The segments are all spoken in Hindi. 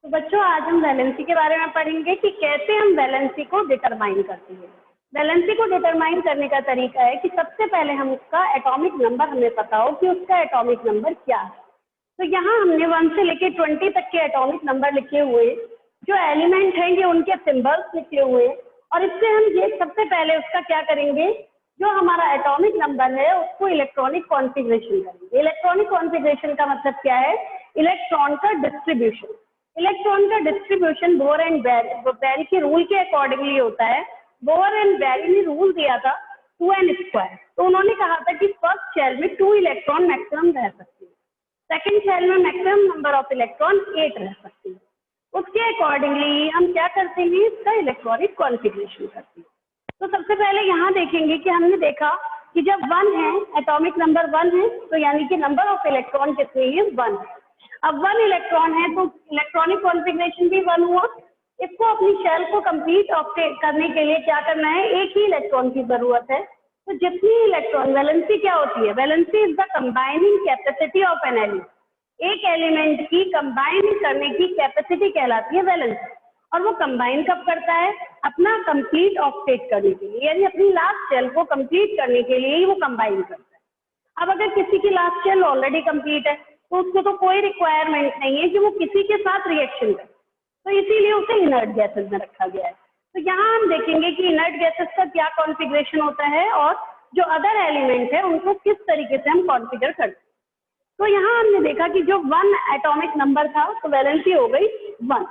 तो बच्चों आज हम वैलेंसी के बारे में पढ़ेंगे कि कैसे हम वैलेंसी को डिटरमाइन करते हैं। वैलेंसी को डिटरमाइन करने का तरीका है कि सबसे पहले हम उसका एटॉमिक नंबर हमें पता हो कि उसका एटॉमिक नंबर क्या है। तो यहाँ हमने 1 से लेके 20 तक के एटॉमिक नंबर लिखे हुए, जो एलिमेंट हैं ये उनके सिंबल्स लिखे हुए, और इससे हम ये सबसे पहले उसका क्या करेंगे, जो हमारा एटॉमिक नंबर है उसको इलेक्ट्रॉनिक कॉन्फ़िगरेशन करेंगे। इलेक्ट्रॉनिक कॉन्फ़िगरेशन का मतलब क्या है? इलेक्ट्रॉन का डिस्ट्रीब्यूशन। इलेक्ट्रॉन का डिस्ट्रीब्यूशन बोर एंड बैरी के रूल के अकॉर्डिंगली होता है। बोर एंड बैरी ने रूल दिया था 2n²। तो उन्होंने कहा था कि फर्स्ट शेल में 2 इलेक्ट्रॉन मैक्सिमम रह सकते हैं, सेकेंड शेल में मैक्सिमम नंबर ऑफ इलेक्ट्रॉन 8 रह सकते हैं। उसके अकॉर्डिंगली हम क्या करते हैं, इसका इलेक्ट्रॉनिक कॉन्फ़िगरेशन करते हैं। तो सबसे पहले यहाँ देखेंगे कि हमने देखा कि जब 1 है, एटॉमिक नंबर 1 है, तो यानी कि नंबर ऑफ इलेक्ट्रॉन कितने हैं? 1 है। अब 1 इलेक्ट्रॉन है तो इलेक्ट्रॉनिक कॉन्फ़िगरेशन भी 1 हुआ। इसको अपनी शेल को कंप्लीट करने के लिए क्या करना है? एक ही इलेक्ट्रॉन की जरूरत है। तो जितनी इलेक्ट्रॉन, वैलेंसी क्या होती है? Valency is the combining capacity of an element. एक एलिमेंट की कंबाइन करने की कैपेसिटी कहलाती है वैलेंसी। और वो कंबाइन कब करता है? अपना कंप्लीट ऑक्टेट करने के लिए, यानी अपनी लास्ट शेल को कंप्लीट करने के लिए ही वो कंबाइन करता है। अब अगर किसी की लास्ट शेल ऑलरेडी कंप्लीट है तो उसको तो कोई रिक्वायरमेंट नहीं है कि वो किसी के साथ रिएक्शन करे, तो इसीलिए उसे इनर्ट गैसेस में रखा गया है। तो यहाँ हम देखेंगे कि इनर्ट गैसेस का क्या कॉन्फ़िगरेशन होता है और जो अदर एलिमेंट है उनको किस तरीके से हम कॉन्फ़िगर करते हैं। तो यहाँ हमने देखा कि जो 1 एटॉमिक नंबर था तो वैलेंसी हो गई 1।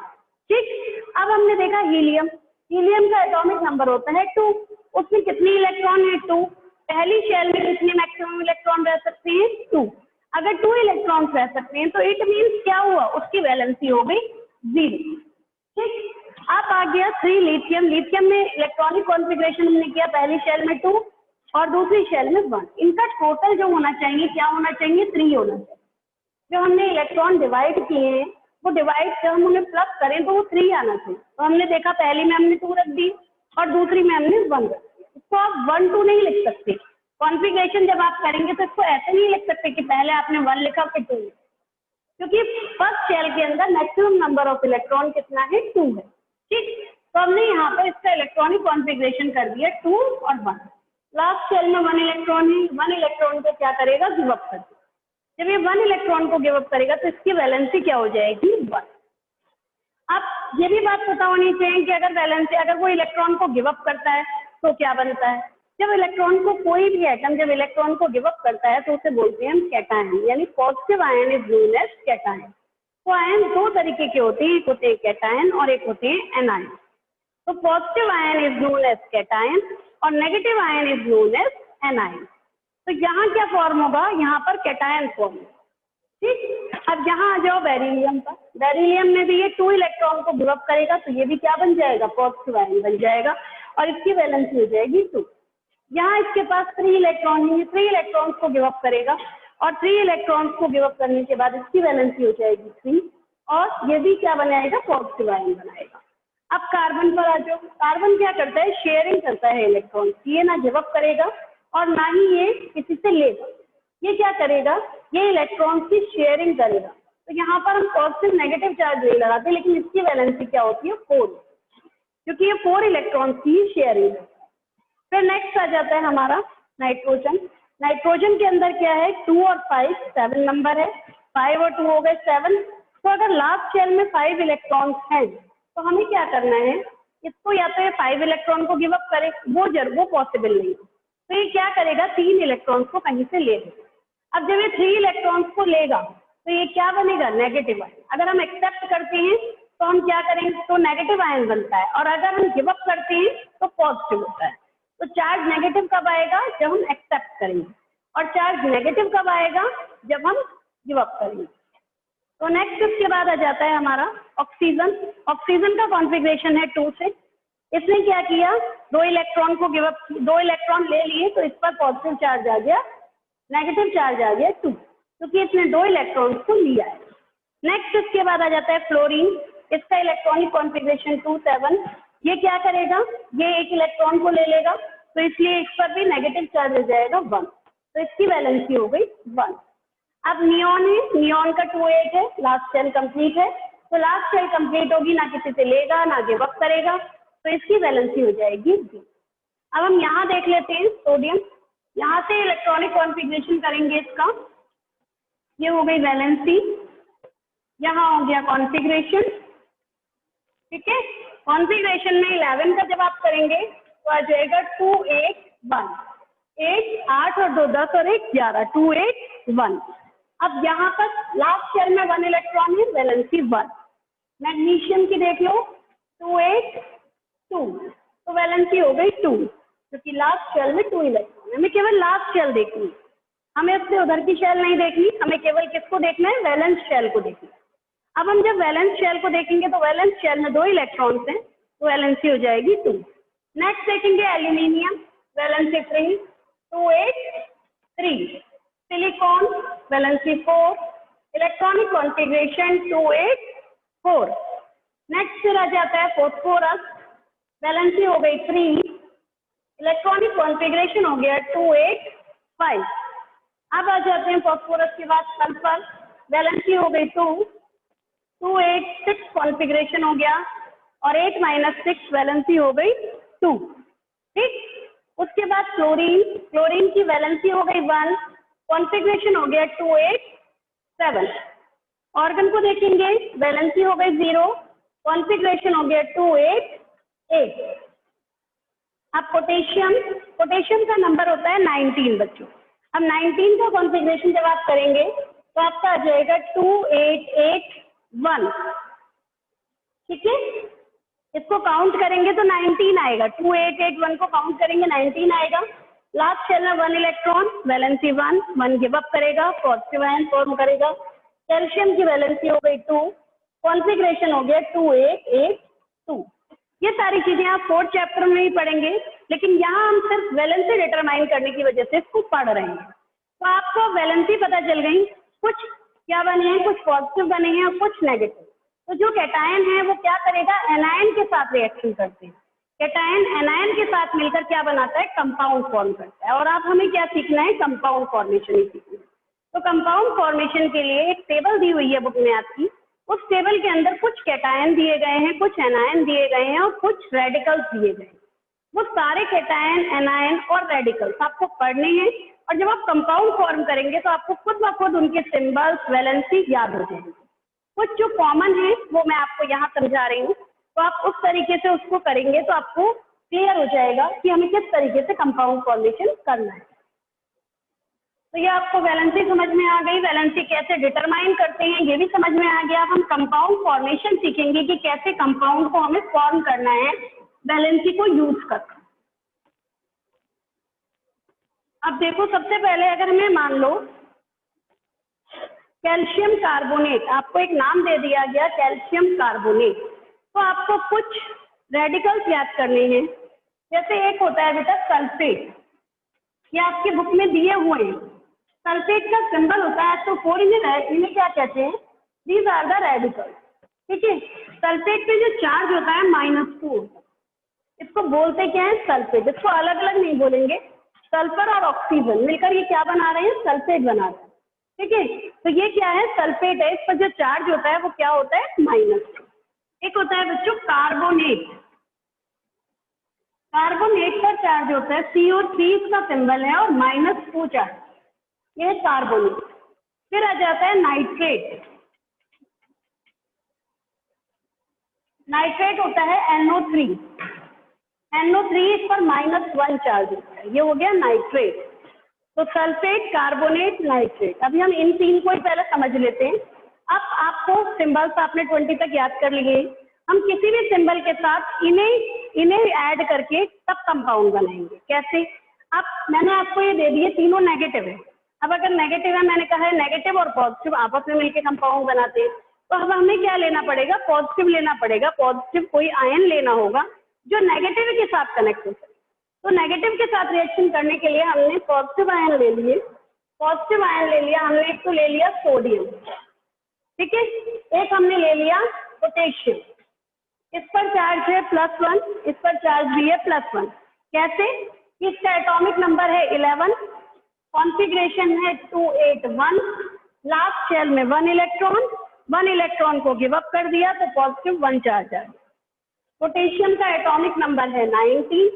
ठीक, अब हमने देखा हीलियम। हीलियम का एटॉमिक नंबर होता है 2। उसमें कितने इलेक्ट्रॉन है? 2। पहली शेल में कितने मैक्सिमम इलेक्ट्रॉन रह सकते हैं? 2। अगर 2 इलेक्ट्रॉन्स रह सकते हैं तो इट मीन्स क्या हुआ? उसकी वैलेंसी हो गई 0। ठीक, अब आ गया 3 लिथियम। लिथियम में इलेक्ट्रॉनिक कॉन्फ़िगरेशन हमने किया, पहली शेल में 2 और दूसरी शेल में 1। इनका टोटल जो होना चाहिए क्या होना चाहिए? 3 होना चाहिए। जो हमने इलेक्ट्रॉन डिवाइड किए हैं वो डिवाइड जब हम उन्हें प्लस करें तो वो 3 आना चाहिए। तो हमने देखा पहली में हमने 2 रख दी और दूसरी में हमने 1 रख दिया। इसको आप 1 2 नहीं लिख सकते। कॉन्फ़िगरेशन जब आप करेंगे तो इसको ऐसे नहीं लिख सकते कि पहले आपने 1 लिखा फिर 2 लिखा, क्योंकि फर्स्ट शेल के अंदर मैक्सिमम नंबर ऑफ इलेक्ट्रॉन कितना है? 2 है। ठीक, तो हमने यहाँ पर इसका इलेक्ट्रॉनिक कॉन्फ़िगरेशन कर दिया 2 और 1। लास्ट शेल में 1 इलेक्ट्रॉन है, 1 इलेक्ट्रॉन को क्या करेगा? गिव अप कर देगा। जब ये 1 इलेक्ट्रॉन को गिव अप करेगा तो इसकी वैलेंसी क्या हो जाएगी? 1। अब ये भी बात पता होनी चाहिए कि अगर वैलेंसी, अगर वो इलेक्ट्रॉन को गिव अप करता है तो क्या बनता है? जब इलेक्ट्रॉन को, कोई भी एटम जब इलेक्ट्रॉन को गिव अप करता है तो उसे बोलते हैं हम कैटायन, यानी positive ion is known as cation. तो आयन 2 तरीके के होते हैं, एक होते हैं कैटायन और एक होते हैं एनायन। तो positive ion is known as cation और negative ion is known as anion. तो यहाँ क्या फॉर्म होगा? यहाँ पर कैटायन फॉर्म होगा। ठीक, अब यहाँ आ जाओ बेरिलियम पर। बेरिलियम में भी ये 2 इलेक्ट्रॉन को गिव अप करेगा तो ये भी क्या बन जाएगा? पॉजिटिव आयन बन जाएगा और इसकी वैलेंसी हो जाएगी 2। यहाँ इसके पास 3 इलेक्ट्रॉन है, 3 इलेक्ट्रॉन्स को गिव अप करेगा और 3 इलेक्ट्रॉन्स को गिव अप करने के बाद इसकी वैलेंसी हो जाएगी 3 और ये भी क्या बनाएगा? पॉजिटिव आयन बनाएगा। अब कार्बन पर आ जाओ। कार्बन क्या करता है? शेयरिंग करता है इलेक्ट्रॉन। ये ना गिव अप करेगा और ना ही ये किसी से लेगा। ये क्या करेगा? ये इलेक्ट्रॉन की शेयरिंग करेगा। तो यहाँ पर हम पॉजिटिव नेगेटिव चार्ज नहीं लगाते, लेकिन इसकी वैलेंसी क्या होती है? 4, क्योंकि ये 4 इलेक्ट्रॉन की शेयरिंग है। फिर नेक्स्ट आ जाता है हमारा नाइट्रोजन। नाइट्रोजन के अंदर क्या है? 2 और 5, 7 नंबर है। 5 और 2 हो गए 7। तो अगर लास्ट शेल में 5 इलेक्ट्रॉन्स हैं तो हमें क्या करना है? इसको या तो ये 5 इलेक्ट्रॉन को गिव अप करे, वो पॉसिबल नहीं है, तो ये क्या करेगा? 3 इलेक्ट्रॉन्स को कहीं से ले लेगा। अब जब ये 3 इलेक्ट्रॉन्स को लेगा तो ये क्या बनेगा? Negative ion. अगर हम एक्सेप्ट करते हैं तो हम क्या करेंगे? तो नेगेटिव आयन बनता है, और अगर हम गिव अप करते हैं तो पॉजिटिव होता है। तो चार्ज नेगेटिव कब आएगा? जब हम एक्सेप्ट करेंगे, और चार्ज नेगेटिव कब आएगा? जब हम गिव अप करेंगे। तो नेक्स्ट इसके बाद आ जाता है हमारा ऑक्सीजन। ऑक्सीजन का कॉन्फ़िगरेशन है 2 से। इसने क्या किया? 2 इलेक्ट्रॉन को गिव अप, 2 इलेक्ट्रॉन ले लिए तो इस पर पॉजिटिव चार्ज आ गया, नेगेटिव चार्ज आ गया 2, क्योंकि इसने 2 इलेक्ट्रॉन को लिया है। नेक्स्ट इसके बाद आ जाता है फ्लोरीन। इसका इलेक्ट्रॉनिक कॉन्फ़िगरेशन 2 7। ये क्या करेगा? ये 1 इलेक्ट्रॉन को ले लेगा तो इसलिए इस पर भी नेगेटिव चार्ज हो जाएगा 1, तो इसकी वैलेंसी हो गई 1। अब नियॉन है, नियॉन का 2 8 है, लास्ट शेल कंप्लीट है, तो लास्ट शेल कंप्लीट होगी, ना किसी से लेगा ना गिव अप करेगा, तो इसकी वैलेंसी हो जाएगी B। अब हम यहाँ देख लेते हैं सोडियम, यहाँ से इलेक्ट्रॉनिक कॉन्फ़िगरेशन करेंगे इसका, ये हो गई वैलेंसी, यहाँ हो गया कॉन्फ़िगरेशन, ठीक है। कॉन्फ़िगरेशन में 11 का जब आप करेंगे तो आ जाएगा 2 8 1, 8 8 और 2 10 और 1 11, 2 8 1। अब यहाँ पर लास्ट शेल में 1 इलेक्ट्रॉन है, वैलेंसी 1। मैग्नीशियम की देख लो 2 8 2, तो वैलेंसी हो गई 2, क्योंकि लास्ट शेल में 2 इलेक्ट्रॉन है। हमें केवल लास्ट शेल देखनी है, हमें उससे उधर की शेल नहीं देखनी, हमें केवल किसको देखना है, वैलेंस शेल को देखना है। अब हम जब वैलेंस शेल को देखेंगे तो वैलेंस शेल में 2 इलेक्ट्रॉन्स हैं, तो वैलेंसी हो जाएगी 2। नेक्स्ट देखेंगे aluminium, valency 3, 2 8 3। Silicon valency 4, electronic configuration 2 8 4। Next फिर आ जाता है फॉस्फोरस, वैलेंसी हो गई 3, इलेक्ट्रॉनिक कॉन्फ़िगरेशन हो गया 2 8 5। अब आ जाते हैं फॉस्फोरस के बाद सल्फर, वैलेंसी हो गई 2, 2 8 6 कॉन्फ़िगरेशन हो गया, और 8 - 6 वैलेंसी हो गई 2, ठीक। उसके बाद क्लोरीन, क्लोरीन की वैलेंसी हो गई 1, कॉन्फ़िगरेशन हो गया 2 8 7। ऑर्गन को देखेंगे, वैलेंसी हो गई 0, कॉन्फ़िगरेशन हो गया 2 8 8। अब पोटेशियम, पोटेशियम का नंबर होता है 19 बच्चों। अब 19 का कॉन्फ़िगरेशन जब आप करेंगे तो आपका आ जाएगा 2 8 8 1, ठीक है। इसको काउंट करेंगे तो 19 आएगा, 2 8 8 1 को काउंट करेंगे 19 आएगा। लास्ट शेल में 1 इलेक्ट्रॉन, वैलेंसी 1, 1 गिव अप करेगा, पॉजिटिव आयन फॉर्म करेगा। कैल्शियम की वैलेंसी हो गई 2, कॉन्फ़िगरेशन हो गया 2 8 8 2। ये सारी चीजें आप 4th चैप्टर में ही पढ़ेंगे, लेकिन यहाँ हम सिर्फ वैलेंसी डिटरमाइन करने की वजह से इसको पढ़ रहे हैं। तो आपको वैलेंसी पता चल गई, कुछ क्या बने हैं, कुछ पॉजिटिव बने हैं और कुछ नेगेटिव। तो जो कैटायन है वो क्या करेगा, एनायन के साथ रिएक्शन करते हैं। कैटायन एनायन के साथ मिलकर क्या बनाता है, कंपाउंड फॉर्म करता है। और अब हमें क्या सीखना है, कंपाउंड फॉर्मेशन ही सीखना है। तो कंपाउंड फॉर्मेशन के लिए एक टेबल दी हुई है बुक में आपकी, उस टेबल के अंदर कुछ कैटायन दिए गए हैं, कुछ एनायन दिए गए हैं और कुछ रेडिकल्स दिए गए हैं। वो सारे कैटायन, एनायन और रेडिकल्स आपको पढ़ने हैं, और जब आप कंपाउंड फॉर्म करेंगे तो आपको खुद ब खुद उनके सिंबल्स, वैलेंसी याद हो जाएंगे। कुछ जो कॉमन है वो मैं आपको यहाँ समझा रही हूँ, तो आप उस तरीके से उसको करेंगे तो आपको क्लियर हो जाएगा कि हमें किस तरीके से कंपाउंड फॉर्मेशन करना है। तो ये आपको वैलेंसी समझ में आ गई, वैलेंसी कैसे डिटरमाइन करते हैं ये भी समझ में आ गया। हम कंपाउंड फॉर्मेशन सीखेंगे कि कैसे कंपाउंड को हमें फॉर्म करना है वैलेंसी को यूज करके। अब देखो, सबसे पहले अगर हमें मान लो कैल्शियम कार्बोनेट, आपको एक नाम दे दिया गया कैल्शियम कार्बोनेट, तो आपको कुछ रेडिकल्स याद करने हैं। जैसे एक होता है बेटा सल्फेट, ये आपकी बुक में दिए हुए हैं। सल्फेट का सिंबल होता है तो इन्हें क्या कहते हैं, दीज आर द रेडिकल्स, ठीक है। सल्फेट पे जो चार्ज होता है -2, इसको बोलते क्या है, सल्फेट। इसको अलग अलग नहीं बोलेंगे, सल्फर और ऑक्सीजन मिलकर ये क्या बना रहे हैं, सल्फेट बना रहे हैं, ठीक है। तो ये क्या है, सल्फेट है, इस पर जो चार्ज होता है वो क्या होता है, -2। एक होता है बच्चों कार्बोनेट, कार्बोनेट का चार्ज होता है CO3 इसका सिंबल है और -2 चार्ज, ये कार्बोनेट। फिर आ जाता है नाइट्रेट, नाइट्रेट होता है NO3, NO3 इस पर -1 चार्ज होता है, ये हो गया नाइट्रेट। तो सल्फेट, कार्बोनेट, नाइट्रेट। अभी हम इन तीन को ही पहले समझ लेते हैं। अब आपको सिंबल्स आपने 20 तक याद कर लिए, हम किसी भी सिंबल के साथ इन्हें ऐड करके तब कंपाउंड बनाएंगे। कैसे, अब मैंने आपको ये दे दिए, तीनों नेगेटिव है। अब अगर नेगेटिव है, मैंने कहा है नेगेटिव और पॉजिटिव आपस में मिलकर कंपाउंड बनाते हैं, तो अब हमें क्या लेना पड़ेगा, पॉजिटिव लेना पड़ेगा। पॉजिटिव कोई आयन लेना होगा जो नेगेटिव के साथ कनेक्ट हो सके। तो नेगेटिव के साथ रिएक्शन करने के लिए हमने पॉजिटिव आयन ले लिए, पॉजिटिव आयन ले लिया हमने, एक तो ले लिया सोडियम, ठीक है, एक हमने ले लिया पोटेशियम, इस पर चार्ज है +1, इस पर चार्ज भी है +1। कैसे, इसका एटॉमिक नंबर है 11, कॉन्फ़िगरेशन है 2 8 1, लास्ट शेल में 1 इलेक्ट्रॉन, 1 इलेक्ट्रॉन को गिव अप कर दिया तो पॉजिटिव 1 चार्ज आ गया। पोटेशियम का एटॉमिक नंबर है 90,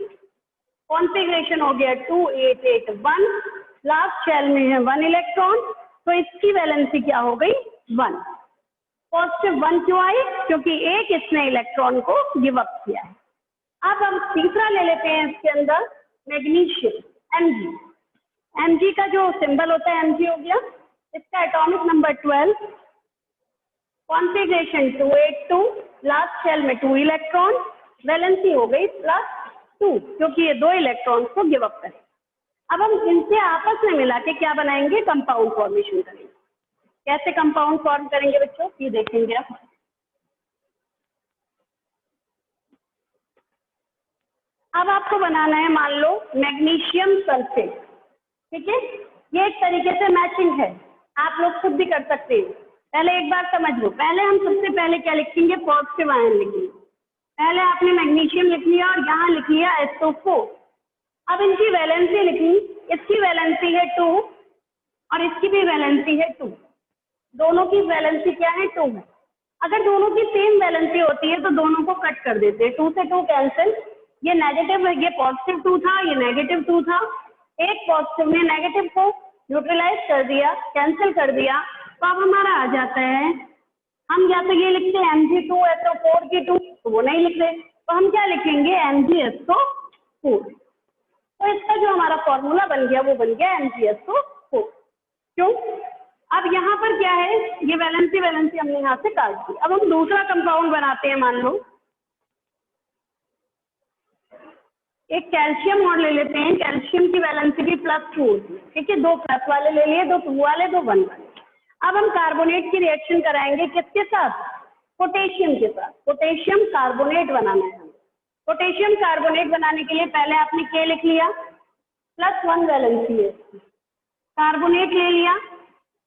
कॉन्फ़िगरेशन हो गया 2881, लास्ट शेल में है 1 इलेक्ट्रॉन, तो इसकी वैलेंसी क्या हो गई 1। पॉजिटिव 1 क्यों आई? क्योंकि एक इसने इलेक्ट्रॉन को गिव अप किया है। अब हम तीसरा ले लेते हैं इसके अंदर मैग्नीशियम Mg। Mg का जो सिंबल होता है Mg हो गया, इसका atomic number 12, configuration 282, last shell में 2 इलेक्ट्रॉन, वैलेंसी हो गई +2 क्योंकि ये 2 इलेक्ट्रॉन को गिव अप करें। अब हम इनसे आपस में मिला के क्या बनाएंगे? कंपाउंड फॉर्मेशन करेंगे। कैसे कंपाउंड फॉर्म करेंगे बच्चों, ये देखेंगे आप। अब आपको बनाना है मान लो मैग्नीशियम सल्फेट, ठीक है। ये एक तरीके से मैचिंग है, आप लोग खुद भी कर सकते हैं। पहले एक बार समझ लो, पहले हम सबसे पहले क्या लिखेंगे? पॉजिटिव आयन लिखेंगे। पहले आपने मैग्नीशियम लिख लिया और यहाँ लिख लिया SO4। अब इनकी वैलेंसी लिखी, इसकी वैलेंसी है 2 और इसकी भी वैलेंसी है 2। दोनों की वैलेंसी क्या है? 2 है। अगर दोनों की सेम वैलेंसी होती है तो दोनों को कट कर देते हैं, 2 से 2 कैंसिल। ये नेगेटिव, ये पॉजिटिव 2 था, ये नेगेटिव 2 था। एक पॉजिटिव ने नेगेटिव को न्यूट्रलाइज कर दिया, कैंसिल कर दिया, तो अब हमारा आ जाता है, हम या तो ये लिखते हैं Mg2SO4 की 2, तो वो नहीं लिख रहे, तो हम क्या लिखेंगे? MgSO4। तो इसका जो हमारा फॉर्मूला बन गया वो बन गया MgSO4। क्यों? अब यहाँ पर क्या है? ये वैलेंसी हमने यहाँ से काट दी। अब हम दूसरा कंपाउंड बनाते हैं। मान लो एक कैल्शियम और ले लेते हैं। कैल्शियम की वैलेंसी भी +2 होती है, ठीक है। 2 प्लस वाले ले लिए, 2 2 वाले, 2 1 वाले। अब हम कार्बोनेट की रिएक्शन कराएंगे किसके साथ? पोटेशियम के साथ। पोटेशियम कार्बोनेट बनाना है हमें। पोटेशियम कार्बोनेट बनाने के लिए पहले आपने K लिख लिया, +1 वैलेंसी है। कार्बोनेट ले लिया,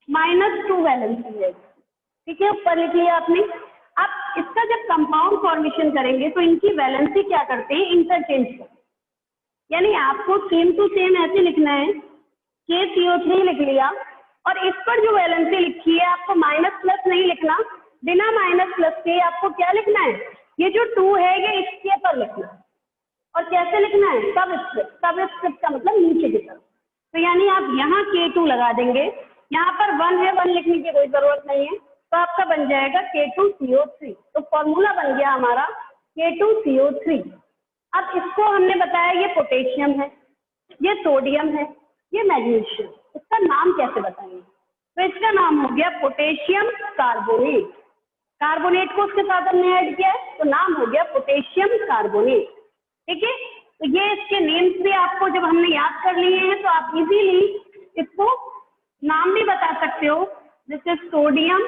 -2 वैलेंसी है, ठीक है, ऊपर लिख लिया आपने। अब इसका जब कंपाउंड फॉर्मेशन करेंगे तो इनकी वैलेंसी क्या करते हैं? इंटरचेंज करते हैं। यानी आपको सेम टू सेम ऐसे लिखना है, KCO3 लिख लिया और इस पर जो वैलेंसी लिखी है आपको माइनस प्लस नहीं लिखना, बिना माइनस प्लस के आपको क्या लिखना है? ये जो 2 है ये इसके पर लिखना है। और कैसे लिखना है? सबस्क्रिप्ट का मतलब नीचे की तरफ। तो यानी आप यहाँ K2 लगा देंगे, यहाँ पर 1 है, 1 लिखने की कोई जरूरत नहीं है, तो आपका बन जाएगा K2CO3। तो फॉर्मूला बन गया हमारा K2CO3। अब इसको हमने बताया ये पोटेशियम है, ये सोडियम है, ये मैग्नीशियम। इसका नाम कैसे बताएंगे? तो इसका नाम हो गया पोटेशियम कार्बोनेट। कार्बोनेट को उसके साथ हमने ऐड किया है तो नाम हो गया पोटेशियम कार्बोनेट, ठीक है। तो ये इसके नेम्स भी आपको जब हमने याद कर लिए हैं तो आप इजीली इसको नाम भी बता सकते हो। This is sodium,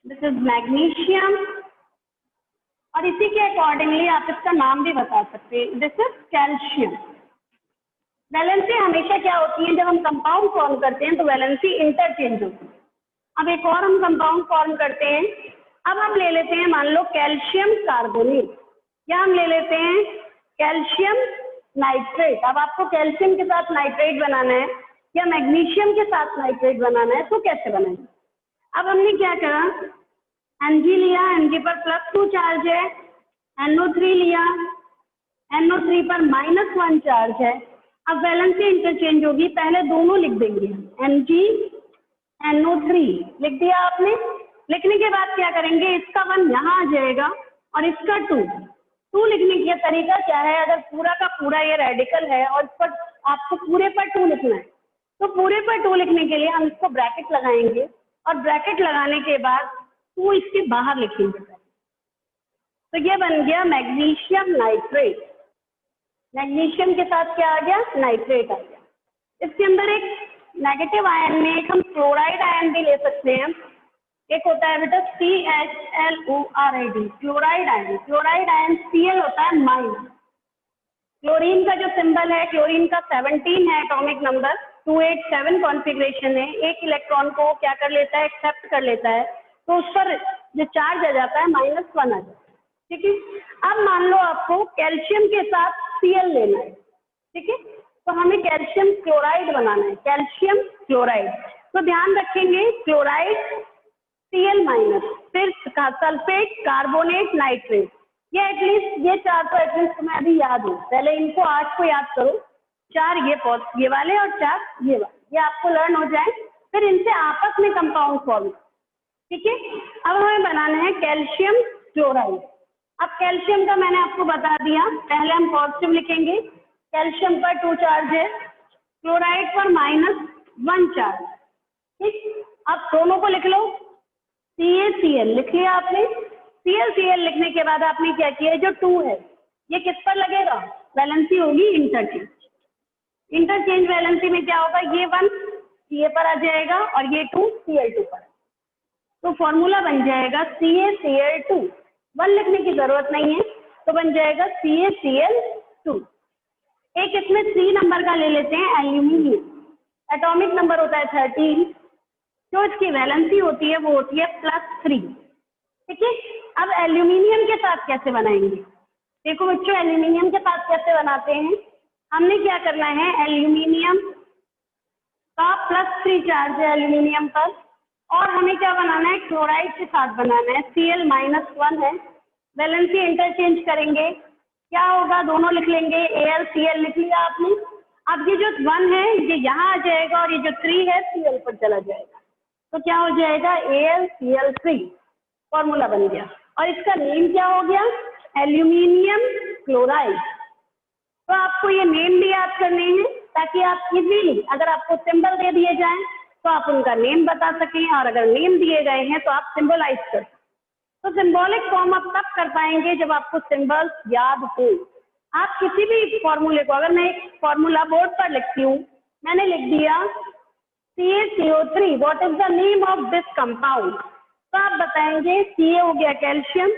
this is magnesium, और इसी के अकॉर्डिंगली आप इसका नाम भी बता सकते हैं, दिस इज कैल्शियम। वैलेंसी हमेशा क्या होती है? जब हम कंपाउंड फॉर्म करते हैं तो वैलेंसी इंटरचेंज होती है। अब एक और हम कंपाउंड फॉर्म करते हैं। अब हम ले लेते हैं मान लो कैल्शियम कार्बोनेट, या हम ले लेते हैं कैल्शियम नाइट्रेट। अब आपको कैल्शियम के साथ नाइट्रेट बनाना है या मैग्नीशियम के साथ नाइट्रेट बनाना है, तो कैसे बनाएंगे? अब हमने क्या करा? Mg लिया, Mg पर +2 चार्ज है, NO3 लिया, NO3 पर -1 चार्ज है। अब वैलेंसी इंटरचेंज होगी, पहले दोनों लिख देंगे, Mg NO3 लिख दिया आपने। लिखने के बाद क्या करेंगे? इसका 1 यहाँ आ जाएगा और इसका 2 लिखने का तरीका क्या है? अगर पूरा का पूरा ये रेडिकल है और इस पर आपको पूरे पर 2 लिखना है, तो पूरे पर 2 लिखने के लिए हम इसको ब्रैकेट लगाएंगे और ब्रैकेट लगाने के बाद 2 इसके बाहर लिखेंगे। तो ये बन गया मैग्नीशियम नाइट्रेट। मैग्नीशियम के साथ क्या आ गया? नाइट्रेट आ गया। इसके अंदर एक नेगेटिव आयन में एक हम क्लोराइड आयन भी ले सकते हैं। एक होता है बेटा CHLORID, chloride ion. Chloride ion Cl होता है माइनस। क्लोरीन का जो सिंबल है, क्लोरीन का 17 है एटॉमिक नंबर, 287 कॉन्फ़िगरेशन है। एक इलेक्ट्रॉन को क्या कर लेता है? एक्सेप्ट कर लेता है, तो उस पर जो चार्ज आ जाता है -1 आ जाता है, ठीक है। अब मान लो आपको कैल्शियम के साथ Cl लेना है, ठीक है, तो हमें कैल्शियम क्लोराइड बनाना है, कैल्शियम क्लोराइड। तो ध्यान रखेंगे क्लोराइड Cl माइनस, फिर सल्फेट, कार्बोनेट, नाइट्रेट। ये एटलीस्ट ये 4 तो एटलीस्ट तुम्हें अभी याद हो। पहले इनको 8 को याद करो, 4 ये वाले और 4 ये वाले, ये आपको लर्न हो जाए। फिर इनसे आपस में कंपाउंड फॉर्म, ठीक है। अब हमें बनाना है कैल्शियम क्लोराइड। अब कैल्शियम का मैंने आपको बता दिया, पहले हम पॉजिटिव लिखेंगे, कैल्शियम पर 2 चार्ज है, क्लोराइड पर -1 चार्ज, ठीक। अब दोनों को लिख लो, CaCl लिख लिया आपने। Cl लिखने के बाद आपने क्या किया, जो 2 है ये किस पर लगेगा, वैलेंसी होगी इंटरचेंज। इंटरचेंज वैलेंसी में क्या होगा, ये 1 Ca पर आ जाएगा और ये 2 Cl2 पर। तो फॉर्मूला बन जाएगा CaCl2, 1 लिखने की जरूरत नहीं है, तो बन जाएगा CaCl2। एक इसमें 3 नंबर का ले लेते हैं, एल्यूमिनियम। एटॉमिक नंबर होता है 13, जो इसकी वैलेंसी होती है वो होती है +3, ठीक है। अब एल्यूमिनियम के साथ कैसे बनाएंगे, देखो बच्चों, एल्यूमिनियम के साथ कैसे बनाते हैं, हमने क्या करना है, एल्यूमिनियम का +3 चार्ज है एल्यूमिनियम पर, और हमें क्या बनाना है, क्लोराइड के साथ बनाना है, Cl-1 है, वैलेंसी इंटरचेंज करेंगे, क्या होगा, दोनों लिख लेंगे, AlCl लिख लिया आपने। अब ये जो 1 है ये यहाँ आ जाएगा और ये जो 3 है Cl पर चला जाएगा, तो क्या हो जाएगा, AlCl3, फॉर्मूला बन गया। और इसका नेम क्या हो गया, एल्यूमिनियम क्लोराइड। तो आपको ये नेम भी याद करने हैं ताकि आप इजीली, अगर आपको सिंबल दे दिए जाएं तो आप उनका नेम बता सकें, और अगर नेम दिए गए हैं तो आप सिंबलाइज कर सकें। तो सिंबॉलिक फॉर्म आप तब कर पाएंगे जब आपको सिंबल्स याद हो। आप किसी भी फॉर्मूले को, अगर मैं एक फॉर्मूला बोर्ड पर लिखती हूँ, मैंने लिख दिया CaCO3, what is the name of this compound, तो आप बताएंगे Ca हो गया कैल्शियम,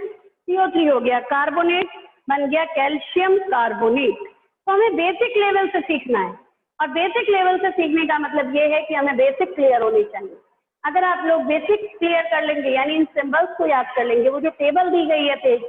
CO3 हो गया कार्बोनेट, बन गया कैल्शियम कार्बोनेट। तो हमें बेसिक लेवल से सीखना है, और बेसिक लेवल से सीखने का मतलब ये है कि हमें बेसिक क्लियर होनी चाहिए। अगर आप लोग बेसिक क्लियर कर लेंगे, यानी इन सिंबल्स को याद कर लेंगे, वो जो टेबल दी गई है पेज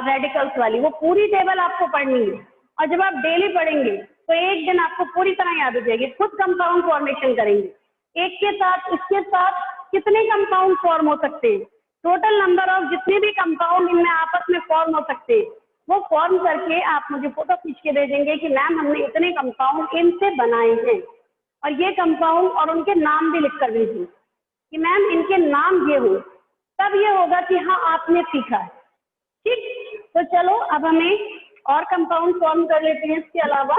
रेडिकल्स वाली, वो पूरी टेबल आपको पढ़नी है, और जब आप डेली पढ़ेंगे तो एक दिन आपको पूरी तरह याद हो जाएगी। खुद कंपाउंड फॉर्मेशन करेंगे, एक के साथ इसके साथ कितने कंपाउंड फॉर्म हो सकते हैं, टोटल नंबर ऑफ जितने भी कंपाउंड इनमें आपस में फॉर्म हो सकते हैं, वो फॉर्म करके आप मुझे फोटो खींच के दे देंगे कि मैम हमने इतने कंपाउंड इनसे बनाए हैं, और ये कंपाउंड और उनके नाम भी लिख कर दीजिए कि मैम इनके नाम ये हो, तब ये होगा कि हाँ आपने सीखा है, ठीक। तो चलो अब हमें और कंपाउंड फॉर्म कर लेते हैं इसके अलावा।